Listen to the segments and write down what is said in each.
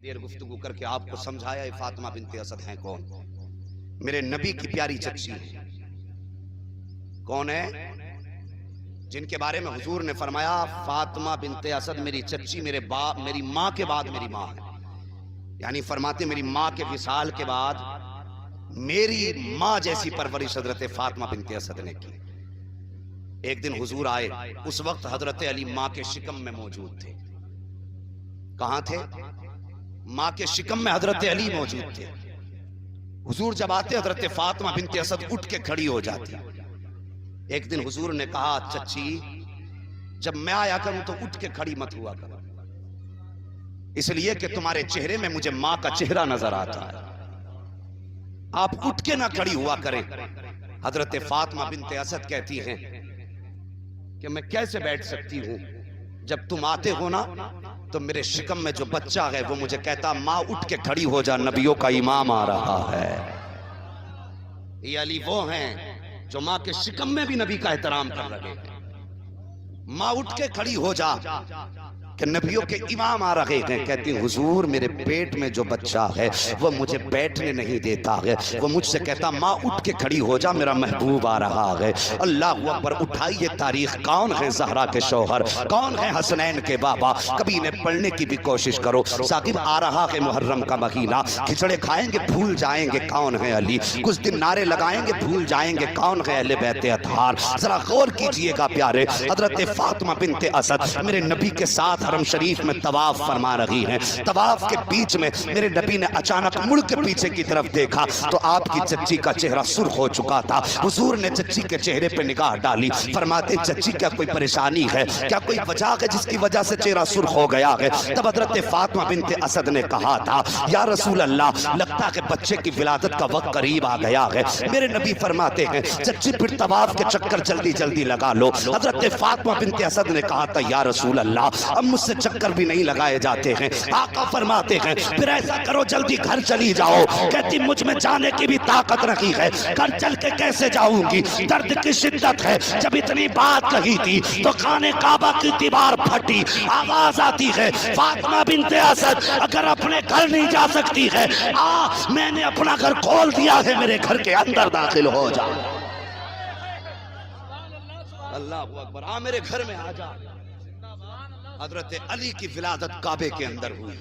देर गुफ्तगू करके आपको समझाया ये फातिमा बिनते असद हैं कौन। मेरे नबी की प्यारी चच्ची कौन है, जिनके बारे में हुजूर ने फरमाया फातिमा बिनते असद मेरी चच्ची, मेरे बाप, मेरी माँ के बाद मेरी माँ है। यानी फरमाते मेरी माँ के विसाल के बाद मेरी माँ जैसी परवरिश हजरत फातिमा बिनते असद ने की। एक दिन हुजूर आए, उस वक्त हजरत अली माँ के शिकम में मौजूद थे। कहां थे? माँ के शिकम में हजरत अली मौजूद थे। हुजूर जब आते हजरत फातिमा बिनते असद उठ के खड़ी हो जाती। एक दिन हुजूर ने कहा चच्ची जब मैं आया करूं तो उठ के खड़ी मत हुआ करो, इसलिए कि तुम्हारे चेहरे में मुझे माँ का चेहरा नजर आता है, आप उठ के ना खड़ी हुआ करें। हजरत फातिमा बिनते असद कहती हैं कि मैं कैसे बैठ सकती हूं, जब तुम आते हो ना तो मेरे शिकम में जो बच्चा है वो मुझे कहता माँ उठ के खड़ी हो जा, नबियों का इमाम आ रहा है। ये अली वो हैं जो माँ के शिकम में भी नबी का एहतराम कर रहे हैं। माँ उठ के खड़ी हो जा कि नबियों के इमाम आ रहे हैं। कहती हुजूर मेरे पेट में जो बच्चा है वो मुझे बैठने नहीं देता है, वो मुझसे कहता माँ उठ के खड़ी हो जा, मेरा महबूब आ रहा है। अल्लाह अकबर। उठाइए तारीख, कौन है ज़हरा के शौहर, कौन है हसनैन के बाबा, कभी इन्हें पढ़ने की भी कोशिश करो। साकिब आ रहा है मुहर्रम का महीना, खिचड़े खाएंगे भूल जाएंगे कौन है अली, कुछ दिन नारे लगाएंगे भूल जाएंगे कौन है अहले बैत अतहार। जरा गौर कीजिएगा प्यारे, हजरत फातिमा बिनते असद मेरे नबी के साथ हरम शरीफ में तवाफ फरमा रही हैं। तवाफ के बीच में मेरे नबी ने अचानक मुड़ के पीछे की तरफ देखा तो आपकी चच्ची का चेहरा सुर्ख हो चुका था। हुजूर ने चच्ची के चेहरे पे निगाह डाली, फरमाते चच्ची क्या कोई परेशानी है, क्या कोई वजह है जिसकी वजह से चेहरा सुर्ख हो गया है। तब हजरत फातिमा बिनते असद ने कहा था या रसूल अल्लाह लगता है बच्चे की विलादत का वक्त करीब आ गया है। मेरे नबी फरमाते हैं चच्ची फिर तवाफ के चक्कर जल्दी जल्दी लगा लो। हजरत फातिमा बिनते असद ने कहा था या रसूल अल्लाह अब मुझसे चक्कर भी नहीं लगाए जाते हैं। आका फरमाते हैं फिर ऐसा करो जल्दी घर चली जाओ। कहती मुझ में जाने की भी ताकत नहीं है, घर चल के कैसे जाऊंगी, दर्द की शिद्दत है। जब इतनी बात कही थी तो खाने काबा की दीवार फटी, आवाज आती है फातिमा बिनते असद अगर अपने घर नहीं जा सकती है मैंने अपना घर खोल दिया है, मेरे घर के अंदर दाखिल हो जा। अल्लाह अकबर। आ मेरे घर में आ जा। हजरत अली की विलादत काबे के अंदर हुई।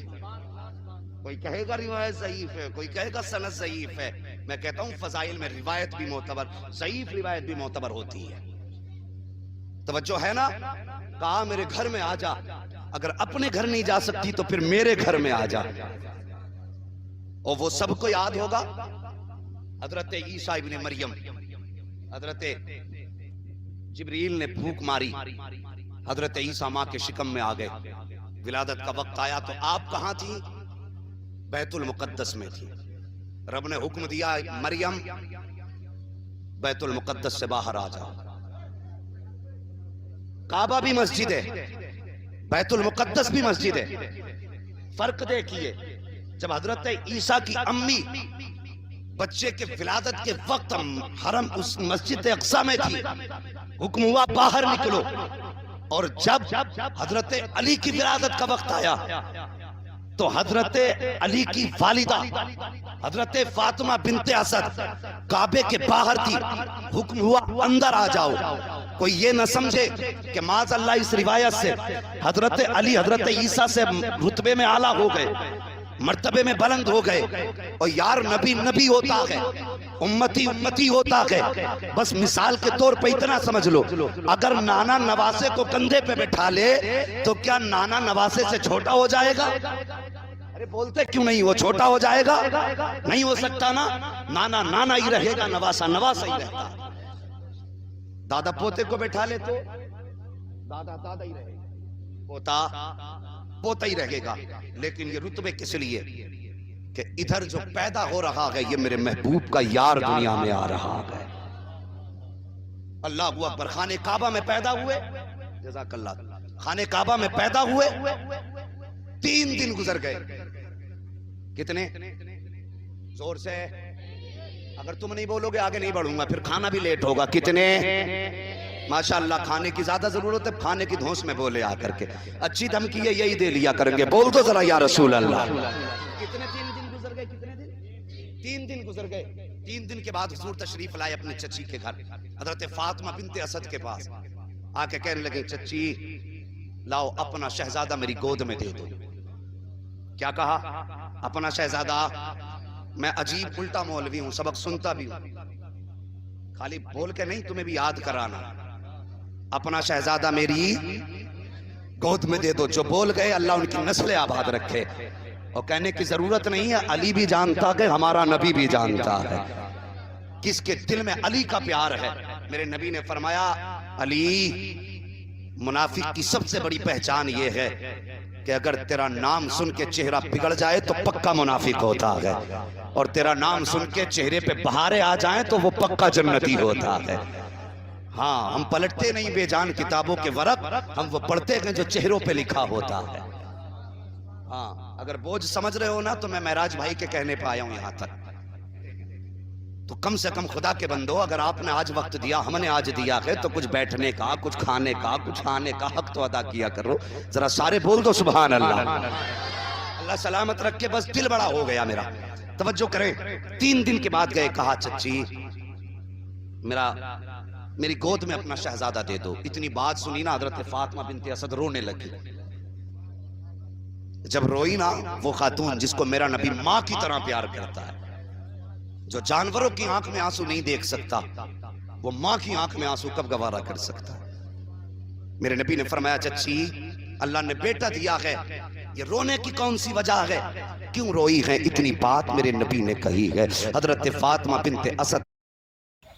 कोई कहेगा रिवायत ज़ईफ है, कोई कहेगा सनद ज़ईफ है। मैं कहता हूं फजाइल में रिवायत भी मोतबर, ज़ईफ रिवायत भी मोतबर होती है। तवज्जो है ना? कहा मेरे घर में आ जा, अगर अपने घर नहीं जा सकती तो फिर मेरे घर में आ जा। और वो सबको याद होगा हजरत ईसा इब्ने मरियम, हजरत जिब्रील ने फूंक मारी, हजरत ईसा माँ के शिकम में आ गए। विलादत का वक्त आया तो आप कहां थी? बैतुल मुकद्दस में थी। रब ने हुक्म दिया मरियम बैतुल मुकद्दस से बाहर आ जाओ। काबा भी मस्जिद है, बैतुल मुकद्दस भी मस्जिद है। फर्क देखिए, जब हजरत ईसा की अम्मी बच्चे के विलादत के वक्त हरम उस मस्जिद अक्सा में थी, हुक्म हुआ बाहर निकलो। और जब हजरत अली की विलादत का वक्त आया तो हजरत अली की वालिदा हजरत फातिमा बिनते असद काबे के बाहर थी। हुक्म हुआ अंदर आ जाओ। कोई ये न समझे कि माज़ अल्लाह इस रिवायत से हजरत अली हजरत ईसा से रुतबे में आला हो गए, मर्तबे में बुलंद हो गए। और यार नबी नबी होता है, उम्मती उम्मती होता है। बस मिसाल के तौर पे इतना समझ लो, अगर नाना नवासे को कंधे पे बैठा ले तो क्या नाना नवासे से छोटा हो जाएगा? अरे बोलते क्यों नहीं, वो छोटा हो जाएगा? नहीं हो सकता ना। नाना नाना ही रहेगा, नवासा नवासा ही रहेगा। दादा पोते को बैठा ले तो दादा दादा ही रहेगा, पोता पोता ही रहेगा। लेकिन ये रुतबे किस लिए कि इधर जो पैदा हो रहा है ये मेरे महबूब का यार दुनिया में आ रहा है। अल्लाह अकबर। खाने काबा में पैदा हुए, जज़ाकल्लाह, खाने काबा में पैदा हुए, 3 दिन गुजर गए। कितने? जोर से, अगर तुम नहीं बोलोगे आगे नहीं बढ़ूंगा, फिर खाना भी लेट होगा। कितने? माशाअल्लाह खाने की ज्यादा जरूरत है, खाने की धौंस में बोले आकर के, अच्छी धमकी है यही दे लिया करेंगे। बोल दो जरा या रसूल अल्लाह। कितने 3 दिन गुजर गए, कितने दिन? 3 दिन गुजर गए। 3 दिन के बाद हुजूर तशरीफ लाए अपने चची के घर, हजरत फातिमा बिनते असद के पास। आके कहने लगे, चची लाओ अपना शहजादा मेरी गोद में दे दो। क्या कहा? अपना शहजादा। मैं अजीब उल्टा मौलवी हूं, सबक सुनता भी हूं, खाली बोल के नहीं तुम्हें भी याद कराना। अपना शहजादा मेरी गोद में दे दो। जो बोल गए अल्लाह उनकी नस्लें आबाद रखे। और कहने की जरूरत नहीं है, अली भी जानता है, हमारा नबी भी जानता है किसके दिल में अली का प्यार है। मेरे नबी ने फरमाया, अली मुनाफिक की सबसे बड़ी पहचान यह है कि अगर तेरा नाम सुन के चेहरा बिगड़ जाए तो पक्का मुनाफिक होता है, और तेरा नाम सुन के चेहरे पे बहारें आ जाएं तो वो पक्का जन्नती होता है। हाँ, हम पलटते नहीं बेजान किताबों के वरक, हम वो पढ़ते हैं जो चेहरों पे लिखा होता है। हाँ, अगर बोझ समझ रहे हो ना तो मैं महराज भाई के कहने पे आया हूं यहां तक। तो कम से कम खुदा के बंदो, अगर आपने आज वक्त दिया, हमने आज दिया है, तो कुछ बैठने का, कुछ खाने का, कुछ आने का हक तो अदा किया करो। जरा सारे बोल दो सुभान अल्लाह। अल्लाह सलामत रखे। बस दिल बड़ा हो गया मेरा, तवज्जो करें। 3 दिन के बाद गए, कहा चच्ची मेरी गोद में अपना शहजादा दे दो। इतनी बात सुनी ना हजरत फातिमा बिनते असद रोने लगी। जब रोई ना वो खातून जिसको मेरा नबी मां की तरह प्यार करता है, जो जानवरों की आंख में आंसू नहीं देख सकता, वो मां की आंख में आंसू कब गवारा कर सकता है। मेरे नबी ने फरमाया, चच्ची अल्लाह ने बेटा दिया है, ये रोने की कौन सी वजह है, क्यों रोई है? इतनी बात मेरे नबी ने कही है। हजरत फातिमा बिनते असद,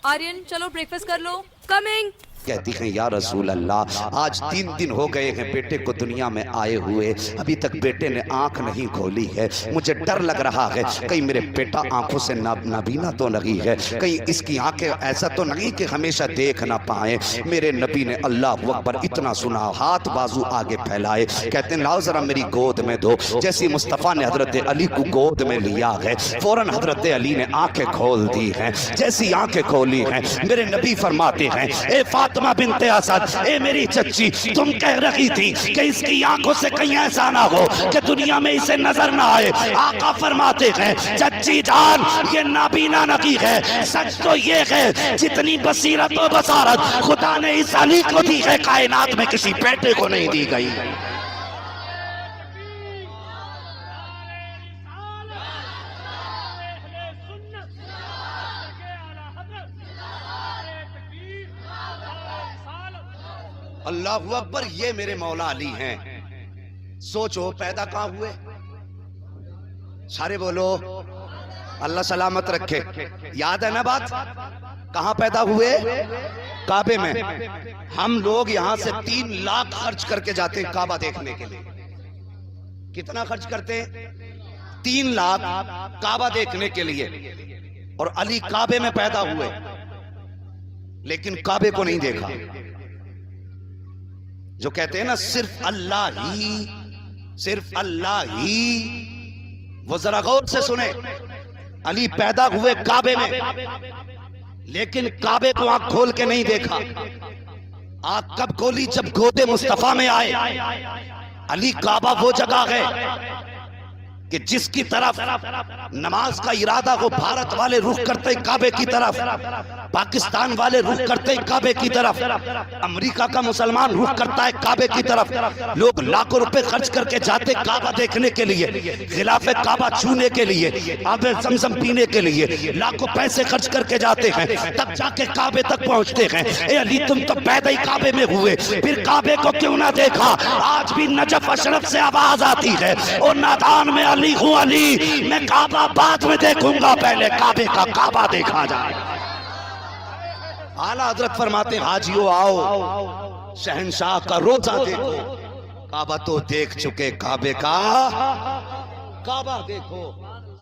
आर्यन चलो ब्रेकफास्ट कर लो, कमिंग। कहती हैं, या रसूल अल्लाह, आज 3 दिन हो गए हैं बेटे को दुनिया में आए हुए, अभी तक बेटे ने आंख नहीं खोली है। मुझे डर लग रहा है कहीं मेरे बेटा आंखों से नाबीना तो नहीं है, कहीं इसकी आंखें ऐसा तो नहीं कि हमेशा देख ना पाए। मेरे नबी ने अल्लाह अकबर इतना सुना, हाथ बाजू आगे फैलाए, कहते हैं, लाओ जरा मेरी गोद में दो। जैसे मुस्तफ़ा ने हजरत अली को गोद में लिया है, फौरन हजरत अली ने आंखें खोल दी हैं। जैसी आंखें खोली हैं, मेरे नबी फरमाते हैं, ए फातिमा बिनते असद, ए मेरी चच्ची, तुम कह रही थी कि इसकी आंखों से कहीं ऐसा ना हो कि दुनिया में इसे नजर ना आए। आका फरमाते हैं, चच्ची जान, ये नाबीना नहीं है, सच तो ये है जितनी बसीरत और बसारत खुदा ने इस अली को दी है, कायनात में किसी बेटे को नहीं दी गई। अल्लाहु अकबर, ये मेरे मौला अली हैं। सोचो पैदा कहां हुए? सारे बोलो अल्लाह सलामत रखे। याद है ना बात? कहां पैदा हुए? काबे में। हम लोग यहां से 3 लाख खर्च करके जाते हैं काबा देखने के लिए। कितना खर्च करते हैं? 3 लाख काबा देखने के लिए। और अली काबे में पैदा हुए, लेकिन काबे को नहीं देखा। जो कहते हैं ना सिर्फ अल्लाह ही, वो जरा गौर से सुने। अली पैदा हुए काबे में, लेकिन काबे को आंख खोल के नहीं देखा। आंख कब खोली? जब गोदे मुस्तफा में आए। अली काबा वो जगह है कि जिसकी तरफ नमाज का इरादा हो, भारत वाले रुख करते काबे की तरफ, पाकिस्तान वाले रुख करते काबे की तरफ, अमेरिका का मुसलमान रुख करता है काबे की तरफ। लोग लाखों रुपए खर्च करके जाते काबा देखने के लिए, खिलाफे काबा छूने के लिए, आबे ज़मज़म पीने के लिए लाखों पैसे खर्च करके जाते हैं, तब जाके काबे तक पहुंचते हैं। ए अली, तुम तो पैदा ही काबे में हुए, फिर काबे को क्यों ना देखा? आज भी नजफ अशरफ से आवाज आती है, और नादान में अली हूँ अली, मैं काबा बाद में देखूंगा, पहले काबे का काबा देखा जाए। आला हजरत फरमाते, हाजियों आओ, शहंशाह का रोजा देखो। काबा तो देख चुके, काबे का काबा देखो।